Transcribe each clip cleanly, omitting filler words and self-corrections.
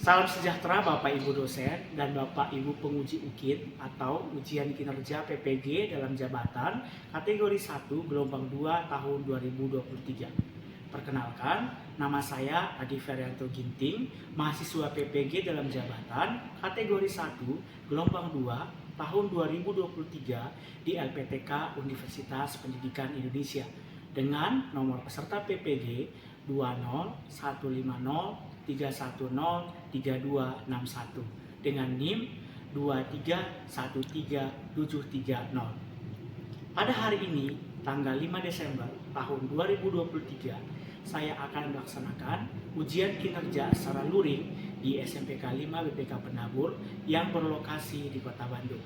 Salam sejahtera Bapak Ibu dosen dan Bapak Ibu penguji UKIN atau ujian kinerja PPG dalam jabatan kategori 1 gelombang 2 tahun 2023. Perkenalkan, nama saya Adi Ferianto Ginting, mahasiswa PPG dalam jabatan kategori 1 gelombang 2 tahun 2023 di LPTK Universitas Pendidikan Indonesia dengan nomor peserta PPG 20150310321 dengan NIM 2313730. Pada hari ini, tanggal 5 Desember tahun 2023, saya akan melaksanakan ujian kinerja secara luring di SMPK 5 BPK Penabur yang berlokasi di Kota Bandung.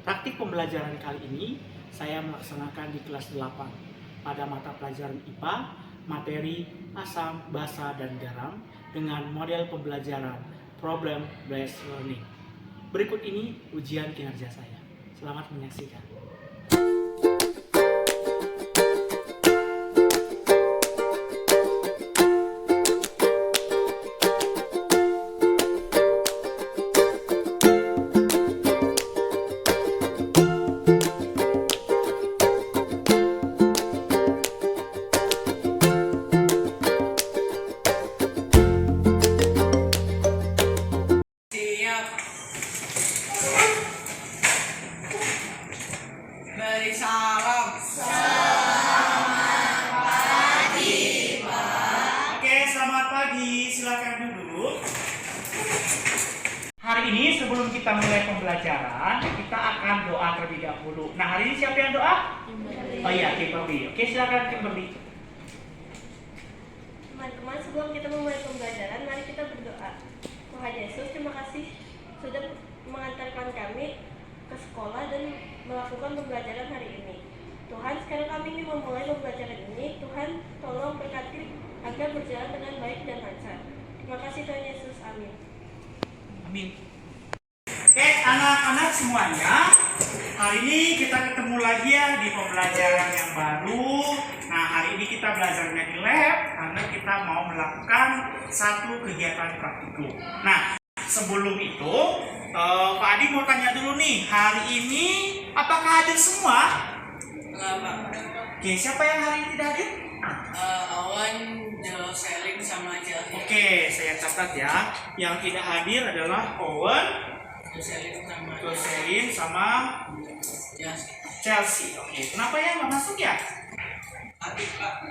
Praktik pembelajaran kali ini saya melaksanakan di kelas 8 pada mata pelajaran IPA, materi asam, basa, dan garam dengan model pembelajaran problem based learning. Berikut ini ujian kinerja saya. Selamat menyaksikan. Beri salam. Selamat pagi, Pak. Oke, selamat pagi. Silakan duduk. Hari ini sebelum kita mulai pembelajaran, kita akan doa terlebih dahulu. Nah, hari ini siapa yang doa? Kimberly. Oh iya, Kimberly. Oke, silakan Kimberly. Teman-teman, sebelum kita memulai pembelajaran, mari kita berdoa. Tuhan Yesus, terima kasih sudah mengantarkan kami ke sekolah dan melakukan pembelajaran hari ini. Tuhan, sekarang kami ingin memulai pembelajaran ini. Tuhan, tolong berkati agar berjalan dengan baik dan lancar. Terima kasih Tuhan Yesus. Amin. Amin. Oke, anak-anak semuanya, hari ini kita ketemu lagi ya di pembelajaran yang baru. Nah, hari ini kita belajarnya di lab karena kita mau melakukan satu kegiatan praktikum. Nah, sebelum itu, Pak Adi mau tanya dulu nih, hari ini apakah hadir semua? Oke, siapa yang hari ini tidak hadir? Awan, Joselin sama Chelsea. Oke, saya catat ya. Yang tidak hadir adalah Owen, Joselin sama Chelsea. Oke, kenapa ya nggak masuk ya?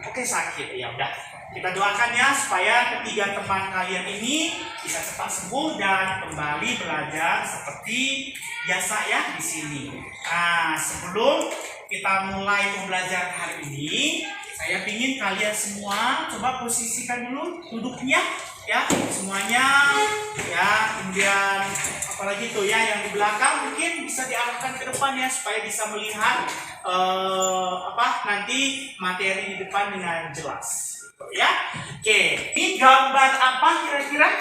Oke, sakit. Ya udah. Kita doakan ya supaya ketiga teman kalian ini bisa cepat sembuh dan kembali belajar seperti biasa ya di sini. Nah, sebelum kita mulai pembelajaran hari ini, saya ingin kalian semua coba posisikan dulu duduknya ya, semuanya ya. Kemudian apalagi tuh ya yang di belakang mungkin bisa diarahkan ke depan ya supaya bisa melihat nanti materi di depan dengan jelas. Ya, oke. Ini gambar apa kira-kira?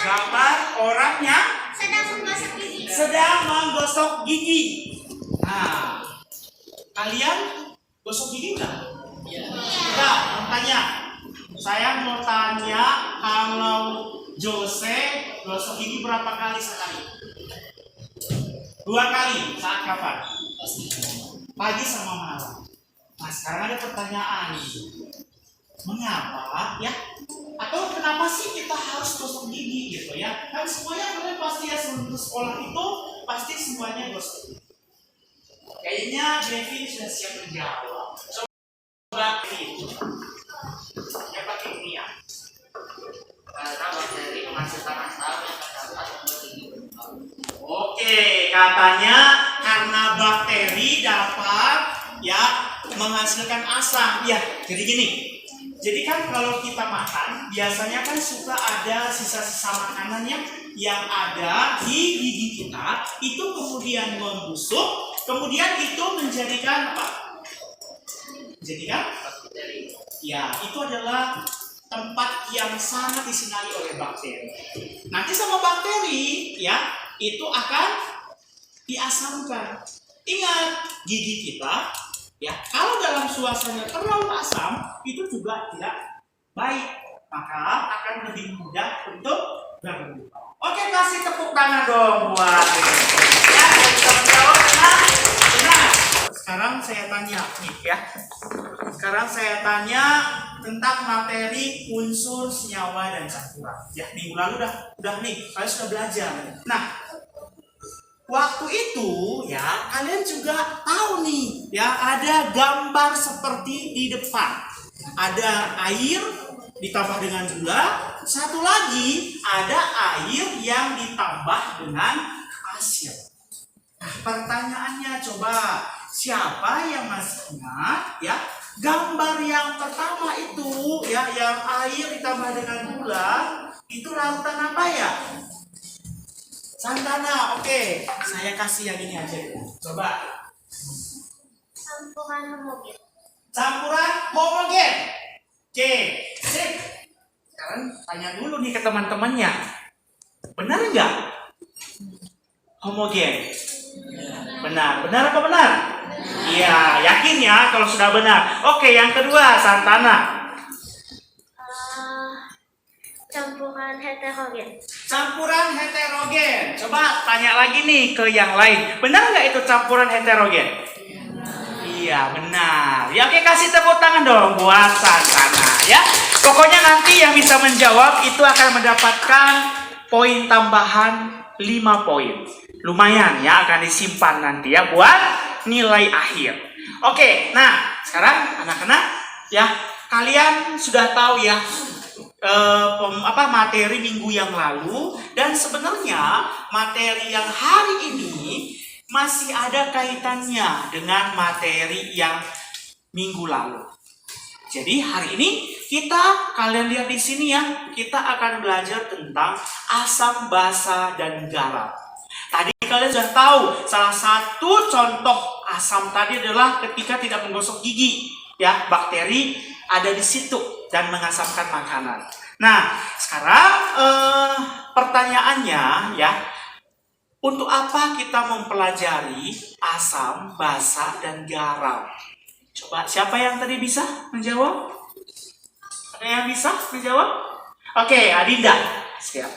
Gambar orangnya sedang menggosok gigi. Nah, kalian gosok gigi enggak? Enggak, makanya saya mau tanya, kalau Jose gosok gigi berapa kali sehari? 2 kali. Saat kapan? Pagi sama malam. Nah, sekarang ada pertanyaan, mengapa ya? Atau kenapa sih kita harus gosok gigi gitu ya? Kan semuanya kalian pasti ya sebelum sekolah itu pasti semuanya gosok gigi. Kayaknya Devin sudah siap menjawab. Coba itu. Ya pakai ini ya. Karena bakteri menghasilkan asam yang terdapat pada gigi. Oke, katanya karena bakteri dapat ya menghasilkan asam. Ya, jadi gini. Jadi kan kalau kita makan biasanya kan suka ada sisa-sisa makanan yang ada di gigi kita, itu kemudian membusuk, kemudian itu menjadikan apa? Menjadikan bakteri. Ya, itu adalah tempat yang sangat disenangi oleh bakteri. Nanti sama bakteri ya, itu akan diasamkan. Ingat, gigi kita ya, kalau dalam suasana terlalu asam itu juga tidak baik. maka akan lebih mudah untuk berubah. Oke, kasih tepuk tangan dong buat ya, yang bisa menjawab dengan benar. Sekarang saya tanya nih ya. Sekarang saya tanya tentang materi unsur senyawa dan campuran. Ya, minggu lalu udah nih, kalian sudah belajar. Nah, waktu itu ya kalian juga tahu nih ya, ada gambar seperti di depan. Ada air ditambah dengan gula, satu lagi ada air yang ditambah dengan pasir. Nah, pertanyaannya coba, siapa yang masih ingat ya gambar yang pertama itu ya, yang air ditambah dengan gula, itu larutan apa ya? Santana. Oke, saya kasih yang ini aja. Coba. Campuran homogen. Campuran homogen. Oke, sip. Sekarang tanya dulu nih ke teman-temannya. Benar nggak? Homogen. Benar. Benar apa benar? Iya, yakin ya kalau sudah benar. Oke, yang kedua, Santana. Campuran heterogen. Campuran heterogen. Coba tanya lagi nih ke yang lain. Benar nggak itu campuran heterogen? Iya, benar. Ya, oke, kasih tepuk tangan dong buat Santana ya. Pokoknya nanti yang bisa menjawab itu akan mendapatkan poin tambahan 5 poin. Lumayan ya, akan disimpan nanti ya buat nilai akhir. Oke, nah sekarang anak-anak ya, kalian sudah tahu ya materi minggu yang lalu, dan sebenarnya materi yang hari ini masih ada kaitannya dengan materi yang minggu lalu. Jadi hari ini kalian lihat di sini ya, kita akan belajar tentang asam, basa, dan garam. Tadi kalian sudah tahu salah satu contoh asam tadi adalah ketika tidak menggosok gigi, ya, bakteri ada di situ dan mengasamkan makanan. Nah, sekarang pertanyaannya ya, untuk apa kita mempelajari asam, basa, dan garam? Coba siapa yang tadi bisa menjawab? Ada yang bisa menjawab? Oke, Adinda. Siap.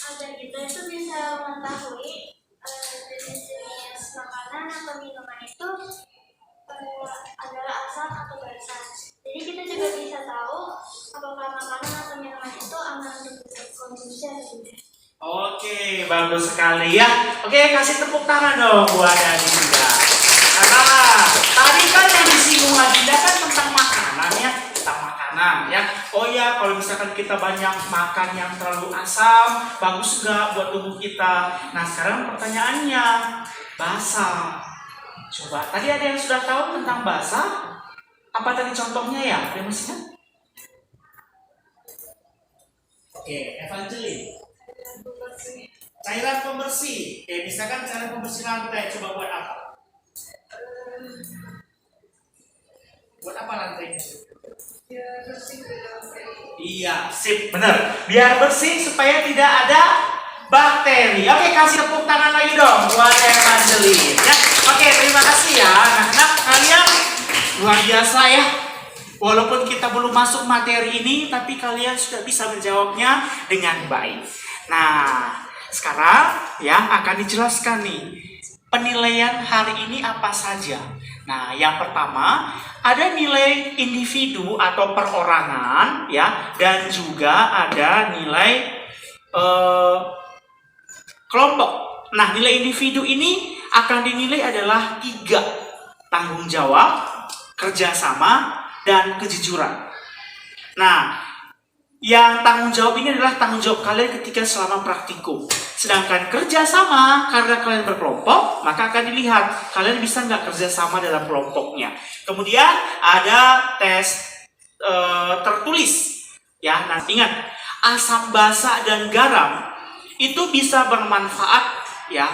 Agar kita itu bisa mengetahui jenis-jenis makanan atau minuman itu adalah asam atau basa. Jadi kita juga bisa tahu apakah makanan atau minuman itu aman untuk dikonsumsi atau tidak. Oke, bagus sekali ya. Oke, kasih tepuk tangan dong buat Adinda. Nah, tadi kan yang disinggung Adinda kan tentang makanan ya, tentang makanan ya. Oh ya, kalau misalkan kita banyak makan yang terlalu asam, bagus nggak buat tubuh kita? Nah, sekarang pertanyaannya, basa. Coba, tadi ada yang sudah tahu tentang basa? Apa tadi contohnya ya? Ada yang masih ingat? Oke, Evangeline. Cairan pembersih. Oke, misalkan cairan pembersih lantai, coba buat apa? Buat apa lantainya? Biar bersih tidak Iya, sip, benar. Biar bersih supaya tidak ada bakteri. Oke, kasih tepuk tangan lagi dong buat Evangeline ya. Oke, terima kasih ya anak-anak, kalian luar biasa ya. Walaupun kita belum masuk materi ini, tapi kalian sudah bisa menjawabnya dengan baik. Nah, sekarang ya akan dijelaskan nih penilaian hari ini apa saja. Nah, yang pertama ada nilai individu atau perorangan ya, dan juga ada nilai kelompok. Nah, nilai individu ini akan dinilai adalah 3: tanggung jawab, kerjasama, dan kejujuran. Nah, yang tanggung jawab ini adalah tanggung jawab kalian ketika selama praktikum. Sedangkan kerjasama, karena kalian berkelompok, maka akan dilihat kalian bisa nggak kerjasama dalam kelompoknya. Kemudian ada tes tertulis. Ya, nah ingat, asam, basa, dan garam itu bisa bermanfaat ya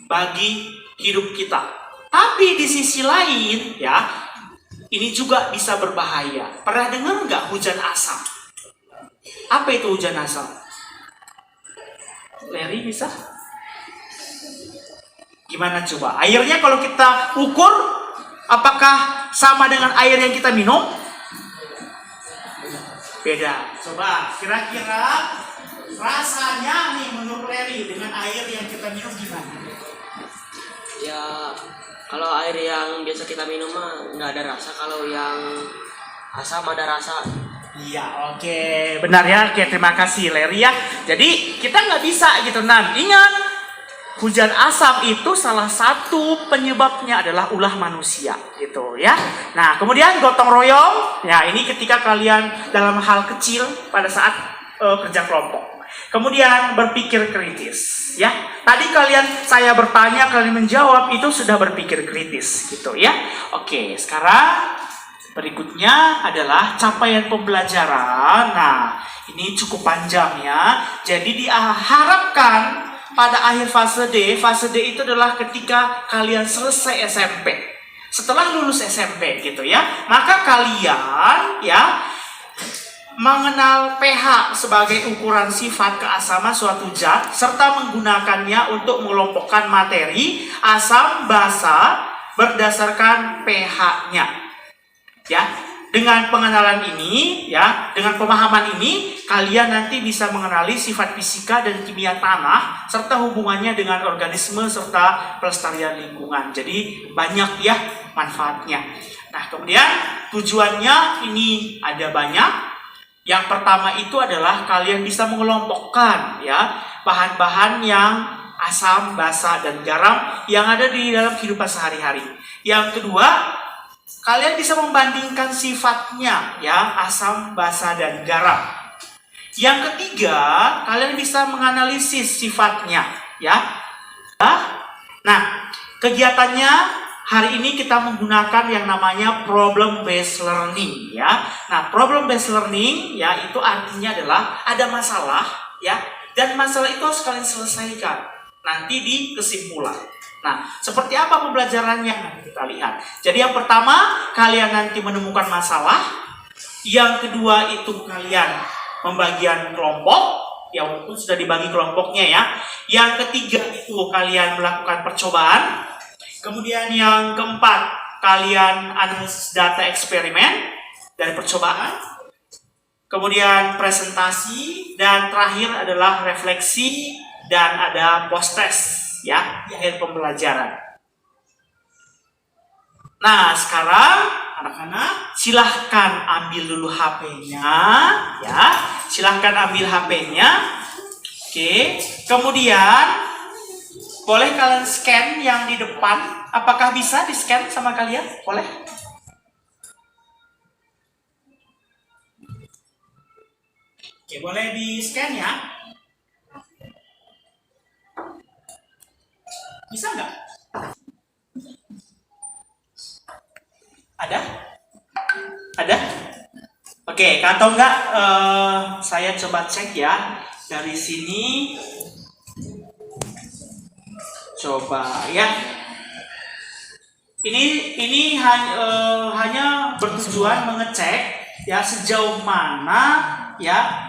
bagi hidup kita. Tapi di sisi lain ya, ini juga bisa berbahaya. Pernah dengar nggak hujan asam? Apa itu hujan asam? Larry bisa? Gimana coba? Airnya kalau kita ukur Apakah sama dengan air yang kita minum? Beda. Coba kira-kira rasanya nih menurut Larry dengan air yang kita minum gimana? Ya, kalau air yang biasa kita minum mah nggak ada rasa. Kalau yang asam ada rasa. Iya, oke. Benar ya. Oke, terima kasih Larry ya. Jadi kita nggak bisa gitu. Nah, ingat, hujan asam itu salah satu penyebabnya adalah ulah manusia gitu ya. Nah, kemudian gotong royong. Ya, ini ketika kalian dalam hal kecil pada saat kerja kelompok. Kemudian berpikir kritis ya. Tadi saya bertanya, kalian menjawab, itu sudah berpikir kritis gitu ya. Oke, sekarang berikutnya adalah capaian pembelajaran. Nah, ini cukup panjang ya. Jadi diharapkan pada akhir fase D itu adalah ketika kalian selesai SMP. Setelah lulus SMP gitu ya, maka kalian ya mengenal pH sebagai ukuran sifat keasaman suatu zat serta menggunakannya untuk mengelompokkan materi asam basa berdasarkan pH-nya. Ya, dengan pengenalan ini ya, dengan pemahaman ini kalian nanti bisa mengenali sifat fisika dan kimia tanah serta hubungannya dengan organisme serta pelestarian lingkungan. Jadi banyak ya manfaatnya. Nah, kemudian tujuannya ini ada banyak. Yang pertama itu adalah kalian bisa mengelompokkan ya bahan-bahan yang asam, basa, dan garam yang ada di dalam kehidupan sehari-hari. Yang kedua, kalian bisa membandingkan sifatnya ya, asam, basa, dan garam. Yang ketiga, kalian bisa menganalisis sifatnya ya. Nah, kegiatannya hari ini kita menggunakan yang namanya problem based learning ya. Nah, problem based learning ya itu artinya adalah ada masalah ya, dan masalah itu harus kalian selesaikan nanti di kesimpulan. Nah, seperti apa pembelajarannya? Nanti kita lihat. Jadi yang pertama, kalian nanti menemukan masalah. Yang kedua itu kalian pembagian kelompok. Ya, walaupun sudah dibagi kelompoknya ya. Yang ketiga itu kalian melakukan percobaan. Kemudian yang keempat, kalian analisis data eksperimen dari percobaan. Kemudian presentasi, dan terakhir adalah refleksi dan ada post test ya di akhir pembelajaran. Nah, sekarang anak-anak silahkan ambil dulu HP-nya ya. Silahkan ambil HP-nya. Oke, kemudian boleh kalian scan yang di depan. Apakah bisa di-scan sama kalian? Boleh? Oke, boleh di-scan ya. Bisa nggak? Ada? Ada? Oke, atau enggak saya coba cek ya. Dari sini coba ya. Ini hanya bertujuan mengecek ya sejauh mana ya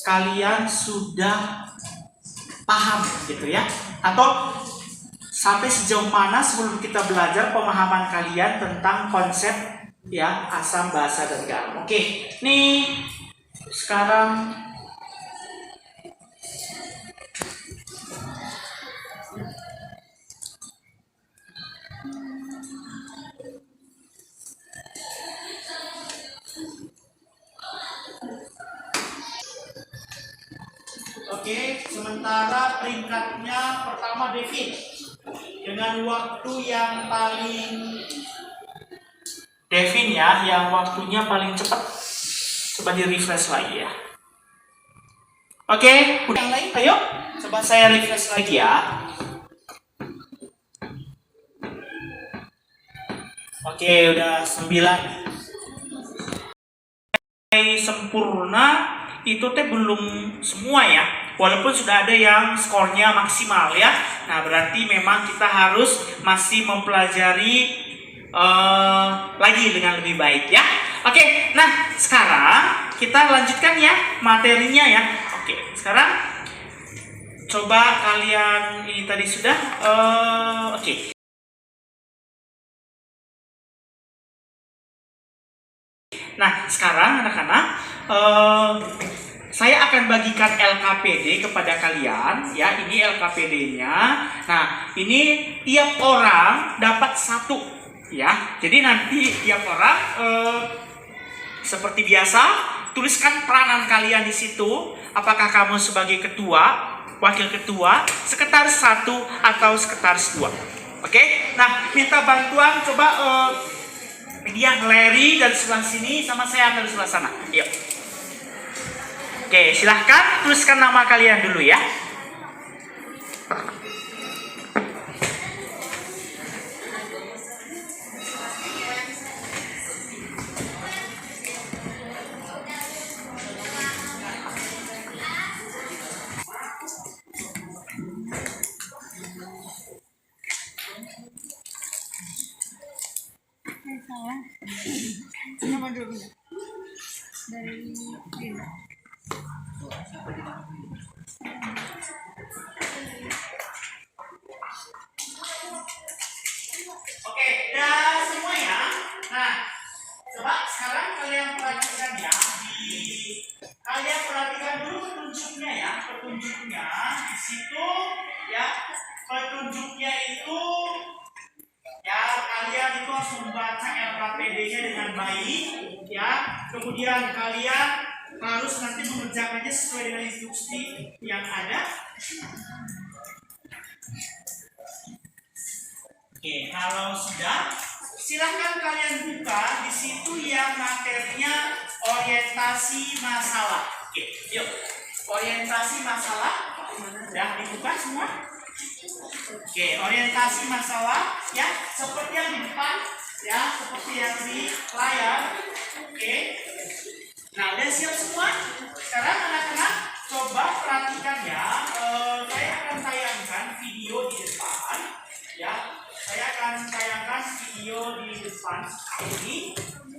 kalian sudah paham gitu ya, atau sampai sejauh mana sebelum kita belajar pemahaman kalian tentang konsep ya asam, basa, dan garam. Oke, nih sekarang sementara peringkatnya pertama Devin dengan waktu yang paling Devin ya, yang waktunya paling cepat. Coba di refresh lagi ya. Oke, yang lain ayo coba saya refresh lagi ya. Oke, udah 9. Sempurna itu belum semua ya, walaupun sudah ada yang skornya maksimal ya. Nah, berarti memang kita harus masih mempelajari lagi dengan lebih baik ya. Oke, nah sekarang kita lanjutkan ya materinya ya. Oke, sekarang coba kalian ini tadi sudah oke. sekarang anak-anak, saya akan bagikan LKPD kepada kalian, ya. Ini LKPD-nya. Nah, ini tiap orang dapat satu, ya. Jadi nanti tiap orang seperti biasa tuliskan peranan kalian di situ. Apakah kamu sebagai ketua, wakil ketua, sekretaris 1 atau sekretaris 2? Oke? Nah, minta bantuan coba dia Larry dari sebelah sini sama saya dari sebelah sana. Yuk. Oke, silahkan tuliskan nama kalian dulu ya. Nama dulu dari Dina. Oke, udah semua ya. Nah, coba sekarang kalian perhatikan ya. Kalian perhatikan dulu petunjuknya ya. Petunjuknya di situ ya. Petunjuknya itu ya, kalian itu harus membaca LKPD-nya dengan baik ya. Kemudian kalian harus nanti mengerjakannya sesuai dengan instruksi yang ada. Oke, kalau sudah, silahkan kalian buka di situ yang materinya orientasi masalah. Oke, yuk. Orientasi masalah. Sudah dibuka semua? Oke, orientasi masalah ya, seperti yang di depan ya, seperti yang di layar. Oke. Nah, udah siap semua? Sekarang anak-anak coba perhatikan ya. Saya akan tayangkan video di depan ya. Saya akan tayangkan video di depan ini.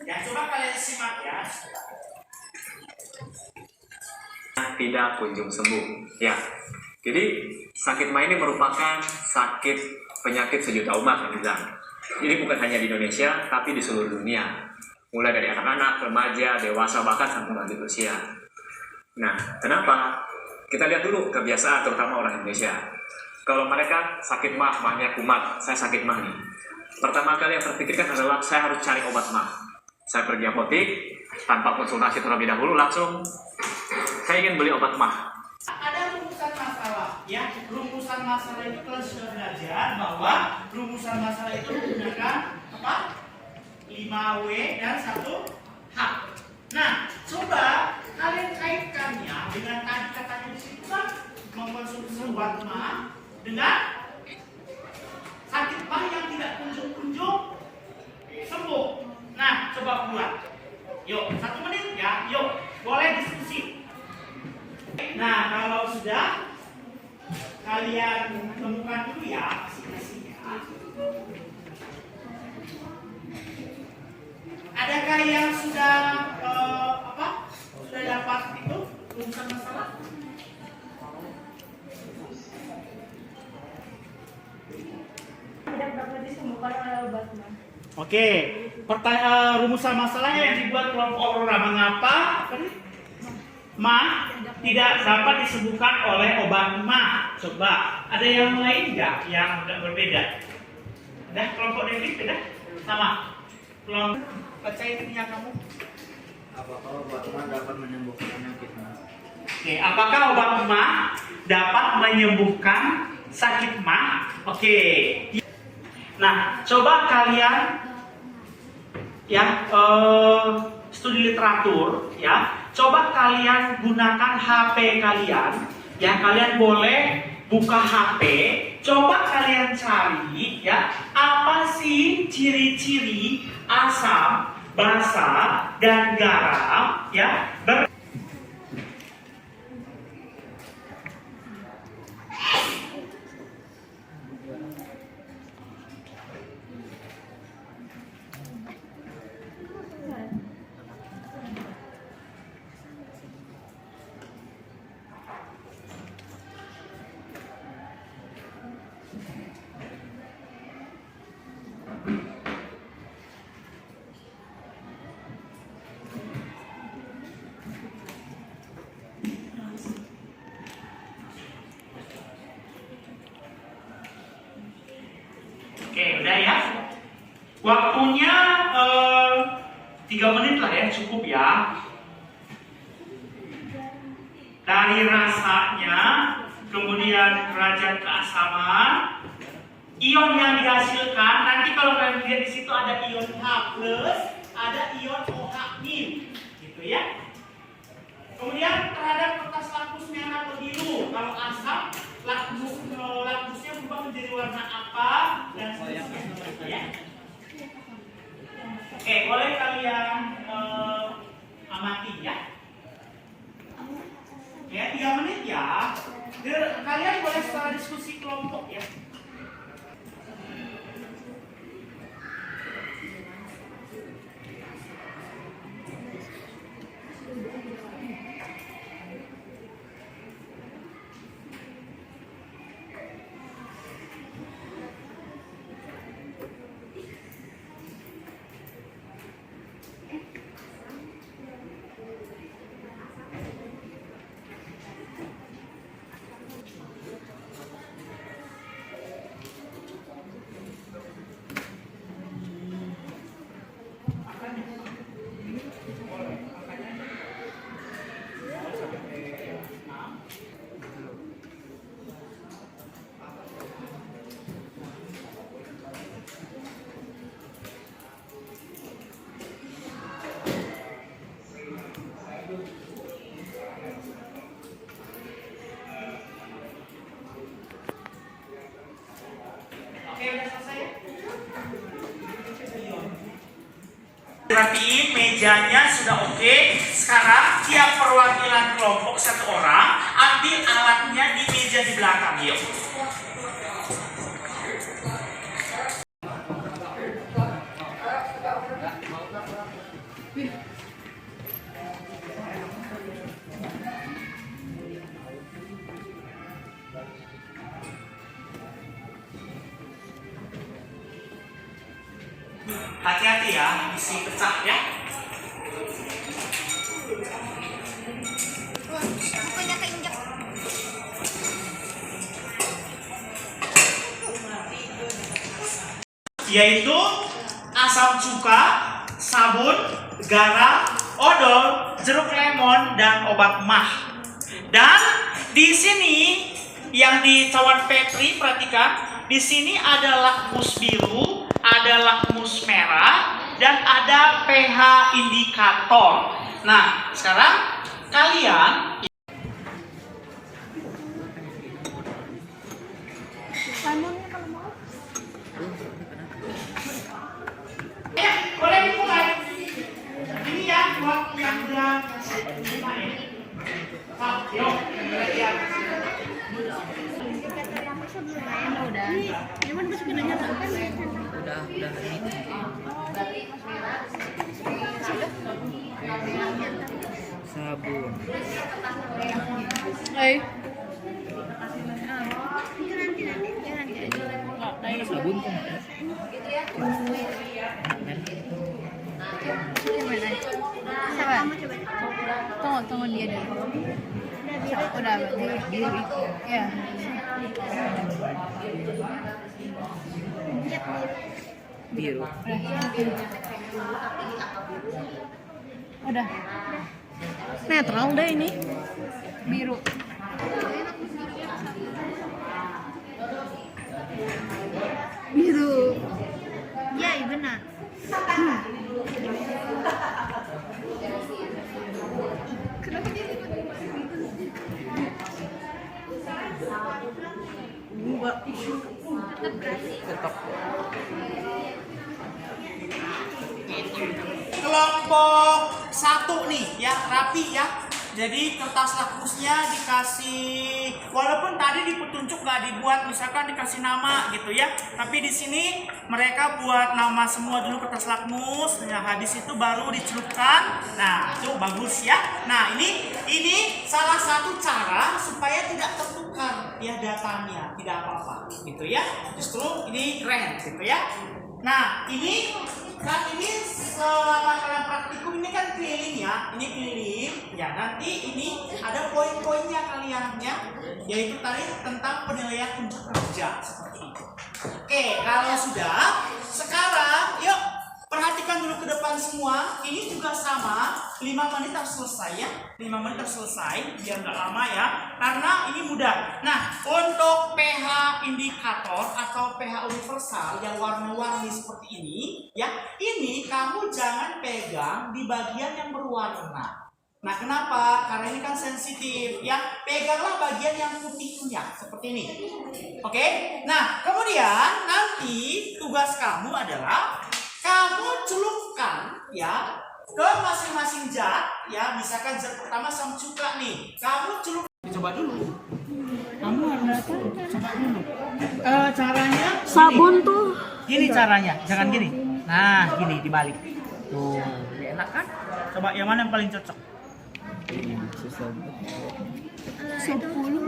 Ya, coba kalian simak ya. Tidak kunjung sembuh. Ya, jadi sakit mah ini merupakan sakit penyakit sejuta umat, kan bilang. Jadi bukan hanya di Indonesia, tapi di seluruh dunia. Mulai dari anak-anak, remaja, dewasa, bahkan sampai lanjut usia. Nah, kenapa? Kita lihat dulu kebiasaan terutama orang Indonesia. Kalau mereka sakit mah, mahnya kumat, saya sakit mah nih. Pertama kali yang terpikirkan adalah saya harus cari obat mah. Saya pergi apotik, tanpa konsultasi terlebih dahulu, langsung saya ingin beli obat mah. Ada rumusan masalah ya. Rumusan masalah itu kalian sudah belajar bahwa rumusan masalah itu menggunakan apa? 5W dan 1H. Nah, coba kalian kaitkannya dengan tadi katanya di situ kan mengkonsumsi obat mah dengan sakit mah yang tidak kunjung-kunjung sembuh. Nah, coba buat. Yuk, 1 menit ya. Yuk, boleh diskusi. Nah, kalau sudah kalian temukan dulu ya masing-masingnya. Adakah yang sudah sudah dapat itu rumusan masalah? Tidak dapat disembuhkan oleh obat mah. Oke, rumusan masalahnya yang dibuat kelompok Aurora. Mengapa mah tidak dapat disembuhkan oleh obat mah? Coba, ada yang lain nggak yang berbeda? Ada kelompok David beda? Sama? Kelompok baca intinya kamu? Apakah obat mah dapat menyembuhkan penyakit mah? Oke, apakah obat mah dapat menyembuhkan sakit mah? Oke. Nah, coba kalian ya studi literatur ya. Coba kalian gunakan HP kalian ya. Kalian boleh buka HP. Coba kalian cari ya, apa sih ciri-ciri asam, basa, dan garam ya. Oke, udah ya. Waktunya 3 menit lah ya, cukup ya. Dari rasanya, kemudian derajat keasaman, ion yang dihasilkan. Nanti kalau kalian lihat di situ ada ion H+, ada ion OH-, gitu ya. Kemudian terhadap kertas lakmus merah atau biru, kalau asam lakmusnya berubah menjadi warna apa dan seterusnya ya. Oke, boleh kalian amati ya. Ya, 3 menit ya. Kalian boleh setelah diskusi kelompok ya. Oke, udah selesai ya? Perhatiin mejanya sudah oke. Sekarang tiap perwakilan kelompok 1 orang ambil alatnya di meja di belakang, yuk. Hati-hati ya, isi pecah ya. Bukannya keinjak. Yaitu asam cuka, sabun, garam, odol, jeruk lemon, dan obat mah. Dan di sini yang di cawan Petri, perhatikan, di sini ada lakmus biru, ada lakmus merah, dan ada pH indikator. Nah, sekarang kalian boleh dimulai. Ini ya buat yang udah main. Yuk, lihat. Udah. Cuman masukin aja kan? Udah sabun. Sabun kan? Siapa? Tunggu dia dulu. Udah berarti. Ya. Biru. Udah. Netral deh ini. Biru. Biru. Ya, iya benar. Kenapa dia Tetap. Kelompok 1 nih ya, rapi ya. Jadi kertas lakmusnya dikasih, walaupun tadi di petunjuk nggak dibuat, misalkan dikasih nama gitu ya, tapi di sini mereka buat nama semua dulu kertas lakmus. Nah, habis itu baru dicelupkan. Nah, itu bagus ya. Nah, ini salah satu cara supaya tidak tertukar ya datanya, tidak apa-apa gitu ya. Justru ini keren gitu ya. Nah, ini saat ini selama kalian praktikum ini kan keliling ya, ini keliling ya. Nanti ini ada poin-poinnya kalian ya, yaitu tadi tentang penilaian untuk kerja seperti itu. Oke. Oke, kalau sudah, sekarang yuk perhatikan dulu ke depan semua. Ini juga sama, 5 menit harus selesai ya. 5 menit harus selesai, biar nggak lama ya. Karena ini mudah. Nah, untuk pH indikator atau pH universal yang warna-warni seperti ini, ya, ini kamu jangan pegang di bagian yang berwarna. Nah, kenapa? Karena ini kan sensitif, ya. Peganglah bagian yang putihnya seperti ini. Oke? Nah, kemudian nanti tugas kamu adalah kamu celupkan ya ke masing-masing zat ya, misalkan zat pertama sama cuka nih, kamu celup. Coba dulu. Kamu harus coba dulu. Caranya Sabun tuh. gini caranya, jangan gini. Nah, gini dibalik. Tuh, lebih enak kan? Coba yang mana yang paling cocok? 10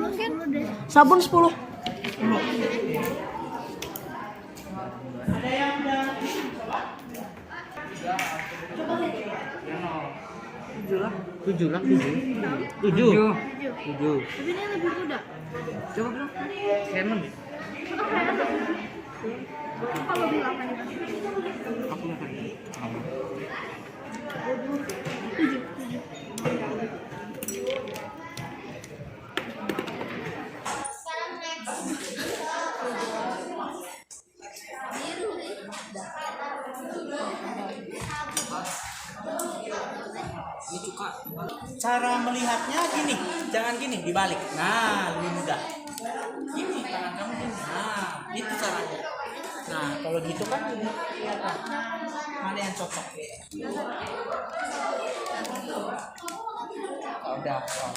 mungkin. Sabun 10. Ada yang udah coba? 7 lah. 7. Tapi ini lebih mudah. Coba bro. Canon. Kalau bilang kan Aku nggak tahu. 7. Cara melihatnya gini, jangan gini, dibalik. Nah, lebih mudah. Gini, tangan kamu gini. Nah, itu caranya. Nah, kalau gitu kan lebih kelihatan. Mana yang cocok? Oh, udah. Oh.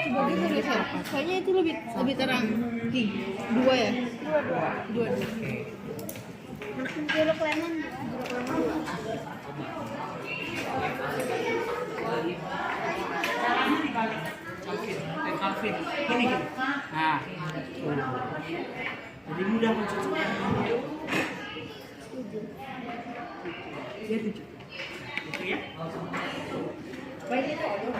Coba dulu nih, Fer. Kayaknya itu lebih terang. King. 2 ya? 2. Jeruk lemon. Calvin. Gini. Nah. Jadi mudah mencocokkan. Ya 7. Gitu ya. Baik itu aja.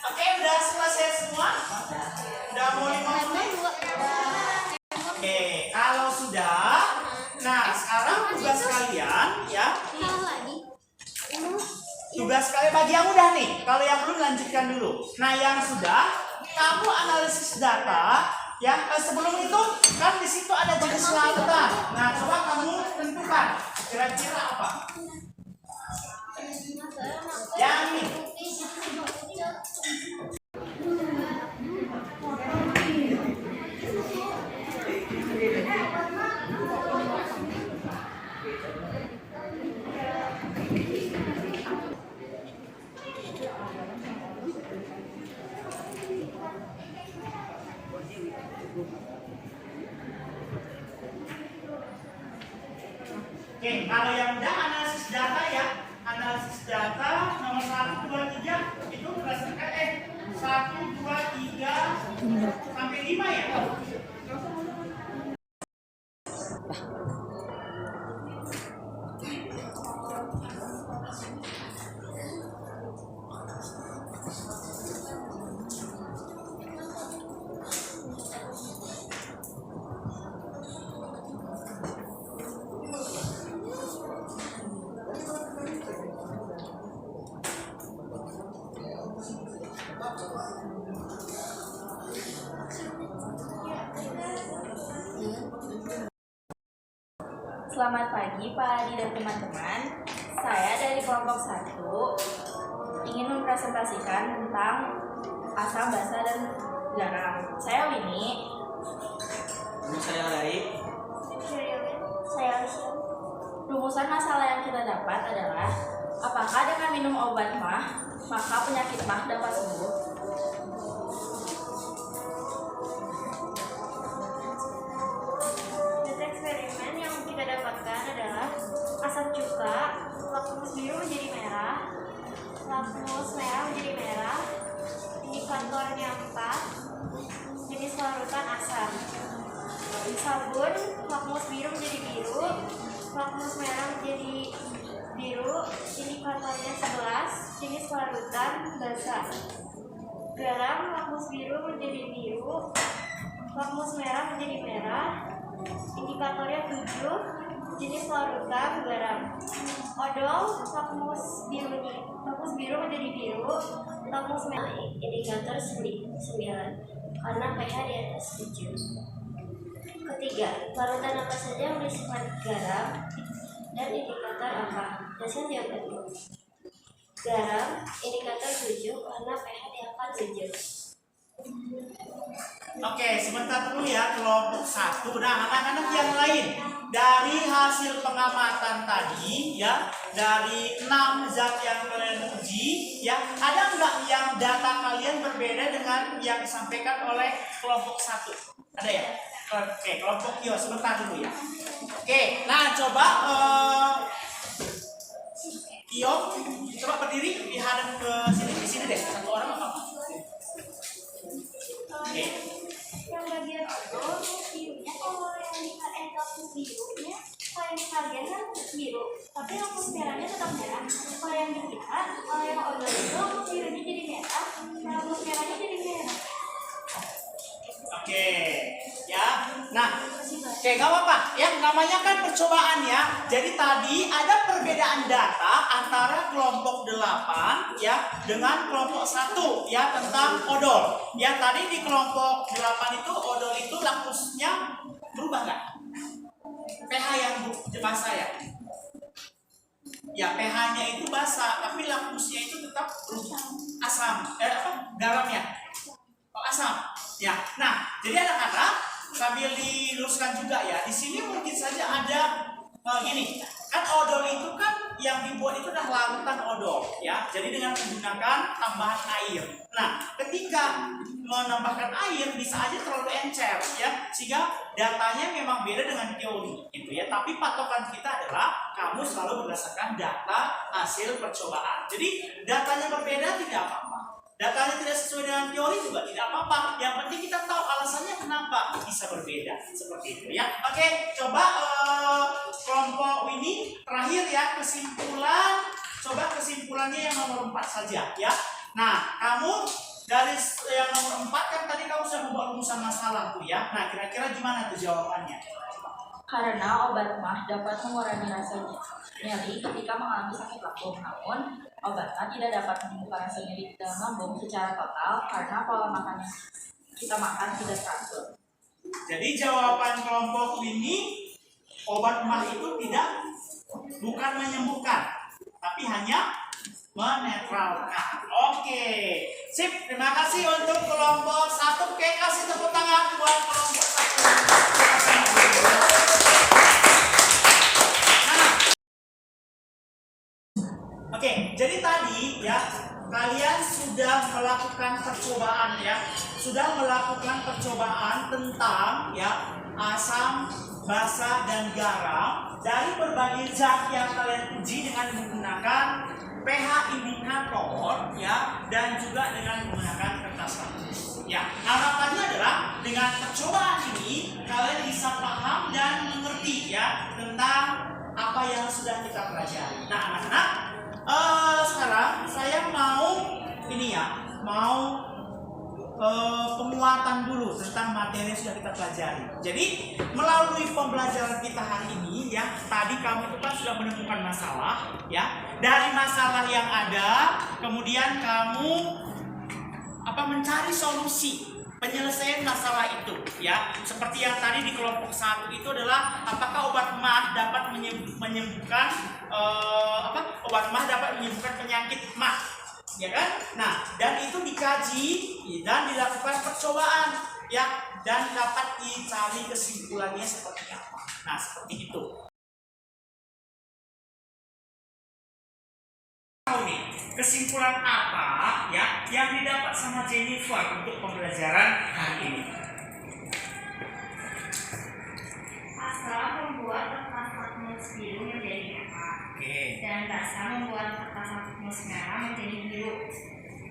Oke, udah selesai semua? Udah mau 5 menit? Oke, kalau sudah, nah sekarang tugas kalian ya. Tugas kalian bagi yang udah nih. Kalau yang belum lanjutkan dulu. Nah, yang sudah, kamu analisis data ya. Sebelum itu kan di situ ada jenis lautan. Nah, coba kamu tentukan kira-kira apa? Yang ini. Oke, kalau yang udah analisis data ya, analisis data nomor 1, 2, 3 itu berdasarkan 1, 2, 3 sampai 5 ya. Selamat pagi Pak Adi dan teman-teman. Saya dari kelompok 1 ingin mempresentasikan mempresentasikan tentang asam, basa, dan garam. Saya Winnie. Saya Larry. Saya Alicia. Rumusan masalah yang kita dapat adalah, apakah dengan minum obat mah, maka penyakit mah dapat sembuh? Data eksperimen yang kita dapatkan adalah asam cuka, lakmus biru menjadi merah, lakmus merah menjadi merah, indikatornya 4, jenis larutan asam. Di sabun, lakmus biru menjadi biru, lakmus merah menjadi biru, indikatornya 11, jenis larutan basa. Garam, lakmus biru menjadi biru, lakmus merah menjadi merah, indikatornya 7, jenis larutan garam. Odol, lakmus biru menjadi biru, lakmus merah, indikator 9, karena pH di atas 7. Ketiga, larutan apa saja yang bersifat garam dan indikator apa? Dasar jawabannya. Garam, indikator 7 karena pH di angka 7. Oke, sebentar dulu ya kelompok 1. Nah, anak-anak yang lain dari hasil pengamatan tadi ya, dari 6 zat yang kalian uji ya, ada nggak yang data kalian berbeda dengan yang disampaikan oleh kelompok 1? Ada ya? Oke, kelompok Kio sebentar dulu ya. Oke, nah coba Kio, coba berdiri dihadap ke sini, di sini deh, satu orang apa? Oke. Yang bagian odol, birunya kalau yang di lakmus birunya, kalau yang di kalian kan biru, tapi lakmus merahnya tetap merah. Kalau yang di kita, kalau yang odol itu lakmus birunya jadi merah, lakmus merahnya jadi merah. Oke, ya. Nah, oke, gak apa-apa. Ya, namanya kan percobaan ya. Jadi tadi ada perbedaan data antara kelompok 8 ya dengan kelompok 1 ya tentang odol. Ya, tadi di kelompok 8 itu odol itu lakmusnya berubah nggak? pH yang basah ya. Ya, pH-nya itu basah, tapi lakmusnya itu tetap berubah. Asam, garamnya. Oh, asam. Ya, nah, jadi anak-anak sambil diluruskan juga ya. Di sini mungkin saja ada gini, kan odol itu kan yang dibuat itu adalah larutan odol ya. Jadi dengan menggunakan tambahan air. Nah, ketika menambahkan air bisa aja terlalu encer ya, sehingga datanya memang beda dengan teori gitu ya. Tapi patokan kita adalah kamu selalu berdasarkan data hasil percobaan. Jadi datanya berbeda tidak apa-apa. Datanya tidak sesuai dengan teori juga tidak apa-apa. Yang penting kita tahu alasannya kenapa bisa berbeda. Seperti itu ya. Oke, coba kelompok ini terakhir ya, kesimpulan. Coba kesimpulannya yang nomor 4 saja ya. Nah, kamu dari yang nomor 4 kan tadi kamu sudah membuat rumusan masalah tuh ya. Nah, kira-kira gimana tuh jawabannya? Karena obat mah dapat mengurangi rasa nyeri ketika mengalami sakit lambung, namun obatnya tidak dapat menyembuhkan rasa nyeri dalam lambung secara total karena pola makan yang kita makan tidak teratur. Jadi jawaban kelompok ini, obat mah itu bukan menyembuhkan, tapi hanya menetralkan. Oke, sip. Terima kasih untuk kelompok 1. Oke, kasih tepuk tangan buat kelompok 1. Oke, jadi tadi ya kalian sudah melakukan percobaan ya, tentang ya asam, basa, dan garam dari berbagai zat yang kalian uji dengan menggunakan pH indikator ya, dan juga dengan menggunakan kertas lakmus. Ya, harapannya adalah dengan percobaan ini kalian bisa paham dan mengerti ya tentang apa yang sudah kita pelajari. Nah, anak-anak, sekarang saya mau penguatan dulu tentang materi yang sudah kita pelajari. Jadi melalui pembelajaran kita hari ini ya, tadi kamu itu kan sudah menemukan masalah ya. Dari masalah yang ada, kemudian kamu mencari solusi penyelesaian masalah itu ya. Seperti yang tadi di kelompok 1 itu adalah apakah obat mah dapat menyembuhkan penyakit mah. ya kan? Nah, dan itu dikaji dan dilakukan percobaan, ya, dan dapat dicari kesimpulannya seperti apa. Nah, seperti itu. Tahu nih, kesimpulan apa ya yang didapat sama Jennifer untuk pembelajaran hari ini? Asal membuat kertas lakmus biru menjadi merah. Oke. Dan Rasa membuat kertas lakmus merah menjadi biru.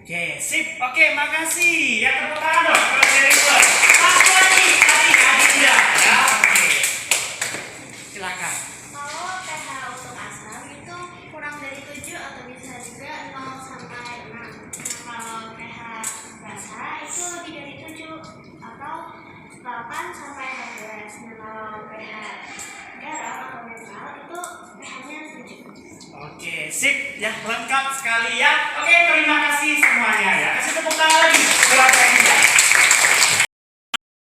Oke, sip. Oke, makasih. Ya, tepuk tangan dong kalau Jennifer. Satu lagi, adik-adik ya. Ya, oke. Silakan. Kalau pH untuk asam itu kurang dari 7 atau bisa juga 0 sampai 6. Kalau pH basa itu lebih dari 7 atau 8 sampai 12. Nah, kalau pH garam atau netral itu pH-nya 7. Oke, sip. Ya, lengkap sekali ya. Oke, terima kasih semuanya ya. Kasih tepuk tangan lagi buat Jennifer.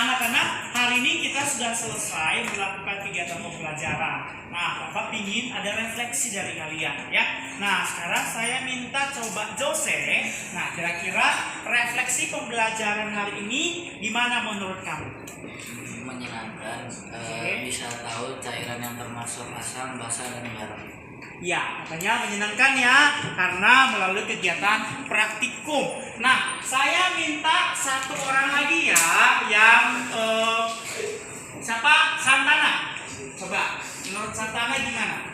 Anak-anak, hari ini kita sudah selesai melakukan kegiatan pembelajaran. Nah, Bapak ingin ada refleksi dari kalian ya. Nah, sekarang saya minta coba Jose. Nah, kira-kira refleksi pembelajaran hari ini gimana menurut kamu? Menyenangkan, Oke. bisa tahu cairan yang termasuk asam, basa, dan garam. Ya, makanya menyenangkan ya, karena melalui kegiatan praktikum. Nah, saya minta satu orang lagi ya, yang siapa? Santana. Coba, menurut Santana gimana?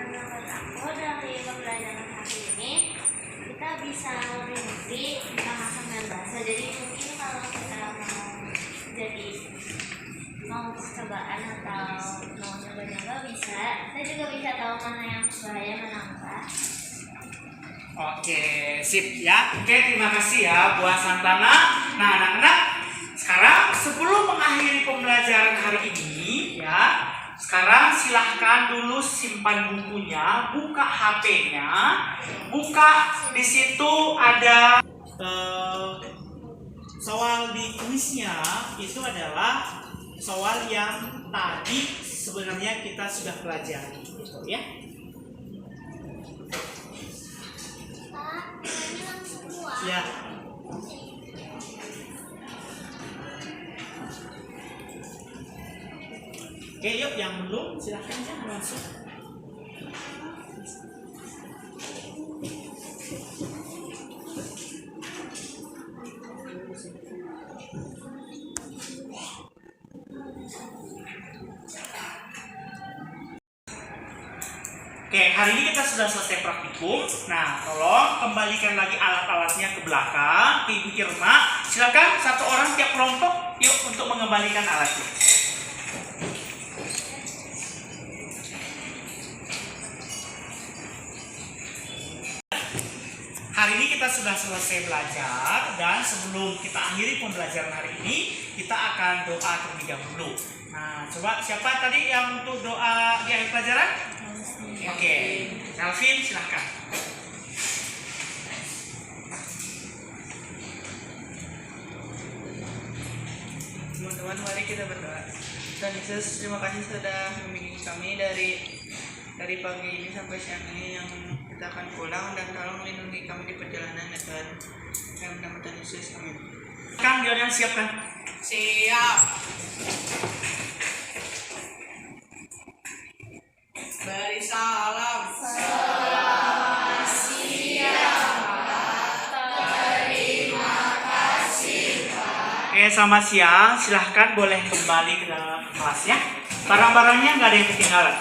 Menurut aku dari pembelajaran hari ini kita bisa lebih ngerti tentang asam dan basa. Jadi mungkin kalau kita mau percobaan atau mau coba-coba bisa. Saya juga bisa tahu mana yang bahaya mana enggak. Oke, sip ya. Oke, terima kasih ya buat Santana. Nah, anak-anak, sekarang sebelum mengakhiri pembelajaran hari ini ya, sekarang silahkan dulu simpan bukunya, buka HP-nya, buka di situ ada soal di kuisnya. Itu adalah soal yang tadi sebenarnya kita sudah pelajari gitu ya. Pak, ini langsung keluar. Ya. Oke, yuk yang belum silahkan ya langsung. Oke, hari ini kita sudah selesai praktikum. Nah, tolong kembalikan lagi alat-alatnya ke belakang, ke Ibu Irma. Silakan satu orang tiap kelompok, yuk untuk mengembalikan alatnya. Hari ini kita sudah selesai belajar dan sebelum kita akhiri pembelajaran hari ini, kita akan doa terlebih dahulu. Nah, coba siapa tadi yang untuk doa di akhir pelajaran? Oke, Calvin silahkan. Teman-teman, mari kita berdoa. Tuhan Yesus, terima kasih sudah membimbing kami dari pagi ini sampai siang ini yang kita akan pulang, dan tolong lindungi kami di perjalanan ya Tuhan. Dalam nama Tuhan Yesus, amin. Kang, dia yang siapkan. Siap. Beri salam. Oke, selamat siang. Silahkan boleh kembali ke dalam kelas ya. Barang-barangnya nggak ada yang ketinggalan.